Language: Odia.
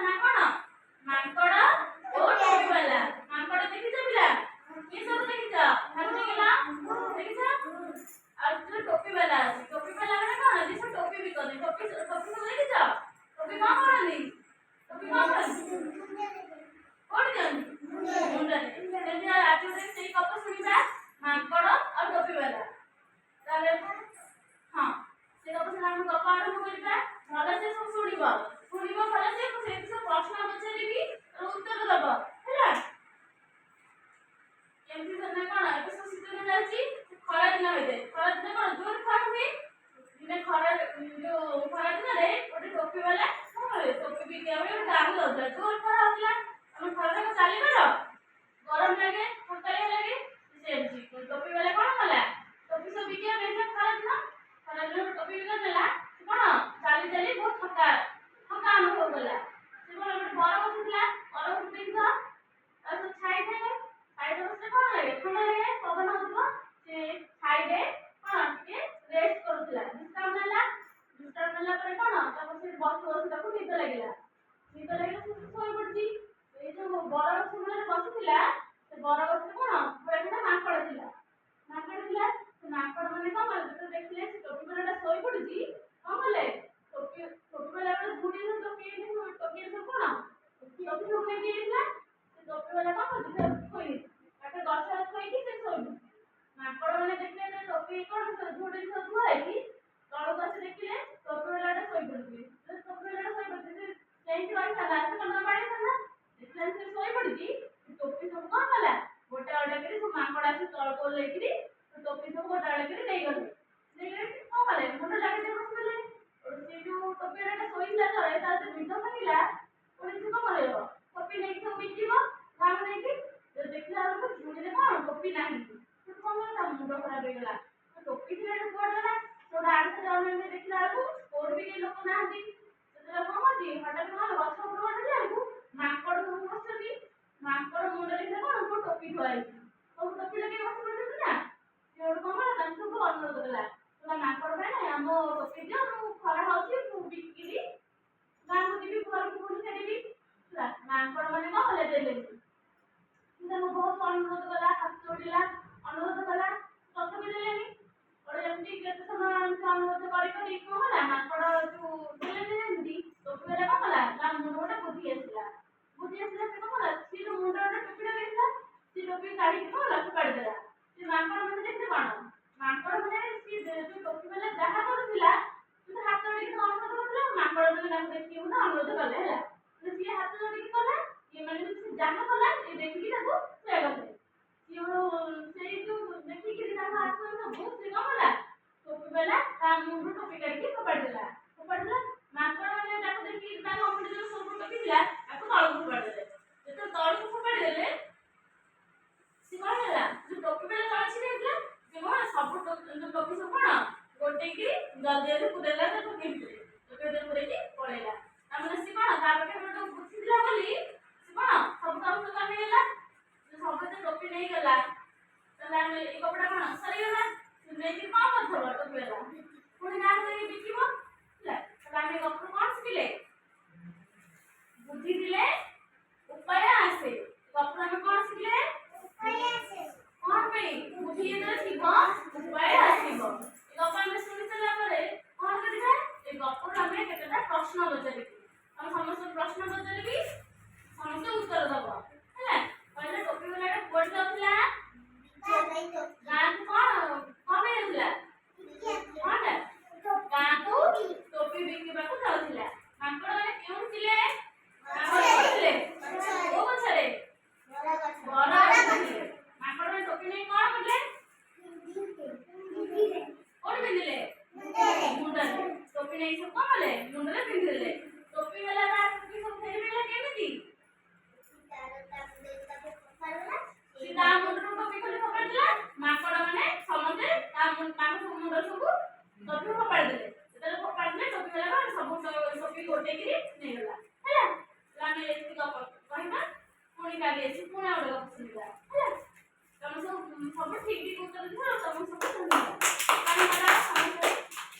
ନା କଣ? ମାଙ୍କଡ ଓ ଟୋପି ବାଲା। ମାଙ୍କଡ ଦେଖିଛ ପିଲା? କିଏ ସବୁ ଦେଖିଛ? ହାତ ଦେଖିଲ? ଦେଖିଛ? ଆଉ ଯୋଉ ଟୋପି ବାଲା ଅଛି, ଟୋପି ବାଲା ମାନେ କଣ? ଯେ ସବୁ ଟୋପି ବିକନ୍ତି। ଟୋପି ସବୁ ଦେଖିଛ? ଟୋପି କଣ କରନ୍ତି? ଟୋପି କଣ କରନ୍ତି? କୋଉଠି ଦିଅନ୍ତି? ମୁଣ୍ଡରେ। ସେମିତି ଆଜି ଗୋଟେ ସେଇ ଗପ ଶୁଣିବା, ମାଙ୍କଡ ଆଉ ଟୋପି ବାଲା। ତାହେଲେ ହଁ, ସେ ଗପ ଶୁଣି ଆମେ ଗପ ଆରମ୍ଭ କରିବା। ଭଲସେ ସବୁ ଶୁଣିବ ଭଲସେ। ମୁଁ ସେଇଠି ସବୁ ପ୍ରଶ୍ନ ପଚାରିବି, ଉତ୍ତର ଦବ ହେଲା। ଏମିତି ଧରିଲେ କଣ, ଏବେ ସବୁ ଶୀତ ଦିନ ଯାଉଛି, ଖରା ଦିନ ହୋଇଥାଏ। ଖରା ଦିନ କଣ ଜୋର ଖରା ହୁଏ। ଦିନେ ଖରା ଯୋଉ ଖରା ଦିନରେ ଗୋଟେ ଟୋପି ବାଲା କଣ କରେ, ଟୋପି ବିକିବା ପାଇଁ ଗୋଟେ ଗାଁକୁ ଯାଉଥିଲା। ଜୋର ଖରା ହଉଥିଲା, ଆମେ ଖରାରେ ଚାଲିବାର ଗରମ ଲାଗେ, ଥକାଳିଆ ଲାଗେ। ସେମିତି ଟୋପି ବାଲା କଣ କଲା, ଟୋପି ସବୁ ବିକିବା ପାଇଁ ଖରା ଦିନ ଟୋପି ବିକା ଦେଲା। କଣ ଚାଲି ଚାଲି ବହୁତ ଥକା ଅନୁଭବ କଲା। ସେ କଣ ଗୋଟେ ବରଗଛ ଥିଲା, ବରଗଛ ଦେଖିଛ? ଆଉ ସବୁ ଛାଇ ଥାଏ, ଛାଇରେ ବସିଲେ କଣ ଲାଗେ, ଥଣ୍ଡା ଲାଗେ, ପବନ ହଉଥିବ। ସେ ଛାଇରେ କଣ ଟିକେ ରେଷ୍ଟ କରୁଥିଲା, ବିଶ୍ରାମ ନେଲା। ବିଶ୍ରାମ ନେଲା ପରେ କଣ, ତାକୁ ସେ ବସି ବସି ତାକୁ ନିଦ ଲାଗିଲା। ନିଦ ଲାଗିଲା ସେ ଶୋଇ ପଡିଛି। ଏଇ ଯୋଉ ବରଗଛ ମୂଳରେ ବସିଥିଲା, ସେ ବରଗଛରେ କଣ ଗୋଟେ ମାଙ୍କଡ ଥିଲା। ସେ ମାଙ୍କଡ ମାନେ କଣ କଲେ, ଯେତେବେଳେ ଦେଖିଲେ ସେ ଟୋପି ବାଲାଟା ଶୋଇ ପଡିଛି, କଣ କଲେ, ଟୋପି ବାଲା ଝୁଡିରେ ଟୋପି ସବୁ କଣ ଟୋପି ସବୁ ନେଇକି ଯାଇଥିଲା। ସେ ଟୋପି ବାଲା କଣ କରୁଛି, ଥୋଇ ତାকে ଗଛରେ ଥୋଇକି ସେ ଶୋଇଛି। ମାଙ୍କଡ ମାନେ ଦେଖିଲେ ଟୋପି କଣ ଝୁଡିରେ ସବୁ ଥୁଆ ହେଇଛି, ତଳକୁ ଆସି ଦେଖିଲେ ଟୋପି ବାଲାଟା ଶୋଇ ପଡିଛି। ଟୋପି ବାଲାଟା ଶୋଇ ପଡିଛି, ଯାଇକି ରହିଥାନ୍ତା, ସେ କଣ ବାଡେଇଥାନ୍ତା। ଦେଖିଲା ସେ ଶୋଇ ପଡିଛି। ଟୋପି ସବୁ କଣ କଲା, ଗୋଟେ ଗୋଟେ କରି ସବୁ ମାଙ୍କଡ ଆସି ତଳକୁ ଓହ୍ଲେଇକିରି ଟୋପି ସବୁ ଗୋଟେ ଗୋଟେ କରି ନେଇଗଲେ। କଣ କଲେ, ମୁଣ୍ଡ ଲାଗିଲେ ବସିଗଲେ। ସେ ଯୋଉ ଟୋପି ବାଲାଟା ଶୋଇଥିଲା ତଳେ, ତାର ଯୋଉ ନିଦ ଭାଙ୍ଗିଲା, ପୁଣି ସେ କଣ କରିବ, ଟୋପି ନେଇକି ସବୁ ବିକିବ ଗାଁକୁ ନେଇକି। ଦେଖିଲା ବେଳକୁ ଝୁଡିରେ କଣ ଟୋପି ନାହିଁ। ସେ କଣ କଲା, ତା ମୁଣ୍ଡ ଖରାପ ହେଇଗଲା। ଟୋପି ଥିଲା କୁଆଡେ ଗଲା। ସେଟା ଆଡେ ଅନେଇ ଦେଖିଲା ବେଳକୁ କୋଉଠି ବି କେହି ଲୋକ ନାହାନ୍ତି। ସେତେବେଳେ କଣ କରୁଛି, ହଠାତ୍ କଣ ଗଛ ଉପରକୁ ଦେଖିଲା ବେଳକୁ ମାଙ୍କଡ ସବୁ ବସିଛନ୍ତି। ମାଙ୍କଡ ମୁଣ୍ଡରେ କଣ ସବୁ ଟୋପି ଥୁଆ ହେଇଛି। ସବୁ ଟୋପି ଲଗେଇ ବସି ପଡିଛନ୍ତି ନା। ସେ ଗୋଟେ କଣ କଲା, ତାଙ୍କୁ ସବୁ ଅନୁରୋଧ କଲା, ମାଙ୍କଡ ଭାଇ ଆମ ଟୋପି ଦିଅ, ମୁଁ ଖରା ହଉଛି, ମୁଁ ବିକିରି ଗାଁକୁ ଯିବି, ଘରକୁ ପୁଣି ଫେରିବି। ମାଙ୍କଡ ମାନେ କଣ କଲେ, ଦେଲେନି। ତାକୁ ବହୁତ ଅନୁରୋଧ କଲା, ହାତ ଯୋଡ଼ିଲା, ଅନୁରୋଧ କଲା, ତଥାପି ଦେଲେନି। ଗୋଟେ ଏମିତି କେତେ ସମୟ ଅନୁରୋଧ କରି କଣ କଲା, ମାଙ୍କଡ ଯୋଉ ଦେଲେନି ଯେମିତି, ଟୋପି ବାଲା କଣ କଲା, ତା ମୁଣ୍ଡ ଗୋଟେ ବୁଦ୍ଧି ଆସିଲା। ସେ କଣ କଲା, ସେ ଯୋଉ ମୁଣ୍ଡ ଗୋଟେ ଟୋପି ଲଗେଇଥିଲା, ସେ ଟୋପି କାଢିକି କଣ କଲା, ଫୋପାଡ଼ି ଦେଲା। ସେ ମାଙ୍କଡ ମାନେ ଦେଖିଲେ କଣ, ମାଙ୍କଡ ମାନେ ସିଏ ଯୋଉ ଟୋପି ବାଲା ଯାହା କରୁଥିଲା, ସେ ହାତ ଯୋଡ଼ିକି ଅନୁରୋଧ କରୁଥିଲା, ମାଙ୍କଡ ମାନେ ତାକୁ ଦେଖିକି ଗୋଟେ ଅନୁରୋଧ କଲେ ହେଲା। ସିଏ ହାତ ଯୋଡ଼ିକି କଲା, ଇଏ ମାନେ ସେ ଯାହା କଲା ଇଏ ଦେଖିକି ତାକୁ ସେୟା କଲେ। ସେଇ ଯୋଉ ଦେଖିକିରି ତାଙ୍କ ହାତ ସବୁ ସେ କଣ କଲା, ଟୋପି ବାଲା ତା ମୁଣ୍ଡରୁ ଟୋପି କାଢିକି ଫୋପାଡ଼ି ଦେଲା। ମାଙ୍କଡ ମାନେ ତାକୁ ଦେଖିକି ତାଙ୍କ ମୁଣ୍ଡରେ ଯୋଉ ସବୁ ଟୋପି ଥିଲା ତାକୁ ତଳକୁ ଫୋପାଡ଼ି ଦେଲେ। ଯେତେବେଳେ ତଳକୁ ଫୋପାଡ଼ି ଦେଲେ, ସେ କଣ ହେଲା, ଯୋଉ ଟୋପି ବାଲା ତଳେ ଛିଡ଼ା ହେଇଥିଲା, ସେ କଣ ସବୁ ଟୋପି ସବୁ କଣ ଗୋଟେଇକି ଜଲ୍ଦିରେ ପୁରେଇଲା ତା ଟୋପି ଭିତରେ। ଟୋପି ଭିତରେ ପୁରେଇକି ପଳେଇଲା। ତାମାନେ ସେ କଣ, ତା ପାଖରେ ଗୋଟେ ବୁଦ୍ଧି ଥିଲା ବୋଲି ସେ କଣ ସବୁ କାମ ସବୁ କରିନେଇଗଲା। ସମସ୍ତେ ଟୋପି ନେଇଗଲା, ତାହେଲେ ଆମେ ଏଇ କପଡ଼ା କଣ ସରିଗଲା। ନେଇକି କଣ କରିଥିବ ଟୋପି ବାଲା, ପୁଣି ଗାଁକୁ ନେଇକି ବିକିବ ହେଲା। ତାହେଲେ ଆମେ ଗପରୁ କଣ ଶିଖିଲେ, ବୁଦ୍ଧି ଥିଲେ ଉପାୟ ଆସେ। ଗପରୁ ଆମେ କଣ ଶିଖିଲେ, କଣ ପାଇଁ, ବୁଦ୍ଧି ଯେତେବେଳେ ଥିବ ଉପାୟ ଆସିବ। ଏ ଗପ ଆମେ ଶୁଣି ସାରିଲା ପରେ କଣ କରିବା, ଏ ଗପରୁ ଆମେ କେତେଟା ପ୍ରଶ୍ନ ପଚାରିବି। ଆଉ ସମସ୍ତଙ୍କୁ ପ୍ରଶ୍ନ ପଚାରିବି, ସମସ୍ତେ ଉତ୍ତର ଦବ ହେଲା। କହିଲେ ଟୋପି ବାଲାଟା କୁଆଡେ ଯାଉଥିଲା, ଗାଁକୁ କଣ ପାଇଁ ଯାଉଥିଲା, କଣଟା, ଗାଁକୁ ଟୋପି ବିକିବାକୁ ଯାଉଥିଲା। ମାଙ୍କଡ ମାନେ କେଉଁଠି ଥିଲେ, ଥିଲେ କୋଉ ଗଛରେ, ବର ଗଛରେ ଥିଲେ। ମାଙ୍କଡ ମାନେ ଟୋପି ନେଇ କଣ କଲେ, କୋଉଠି ପିନ୍ଧିଲେ, ମୁଣ୍ଡରେ। ଟୋପି ନେଇ ସବୁ କଣ କଲେ, ମୁଣ୍ଡରେ ପିନ୍ଧିଦେଲେ। ଟୋପି ବାଲା ତା ଟୋପି ସବୁ ଫେରିଦେଲା କେମିତି, ସେ ତା ମୁଣ୍ଡରୁ ଟୋପି ଖୋଲି ଫୋପାଡ଼ି ଦେଲା। ମାଙ୍କଡ ମାନେ ସମସ୍ତେ ତାଙ୍କ ମୁଣ୍ଡ ସବୁ ଟୋପି ଫୋପାଡ଼ି ଦେଲେ। ଯେତେବେଳେ ଫୋପାଡ଼ି ଦେଲେ, ଟୋପି ବାଲା ସବୁ ଟୋପି ଗୋଟେଇକିରି ନେଇଗଲା ହେଲା। ଆମେ ଏତିକି ଗପ କହିବା, ପୁଣି କାଲି ଆସି ପୁଣି ଆଉ ଗୋଟେ ଗପ ଶୁଣିବା ହେଲା। ତମେ ସବୁ ଠିକ ଉତ୍ତର ଦିଅ। ତମକୁ ସବୁ ଧନ୍ୟବାଦ।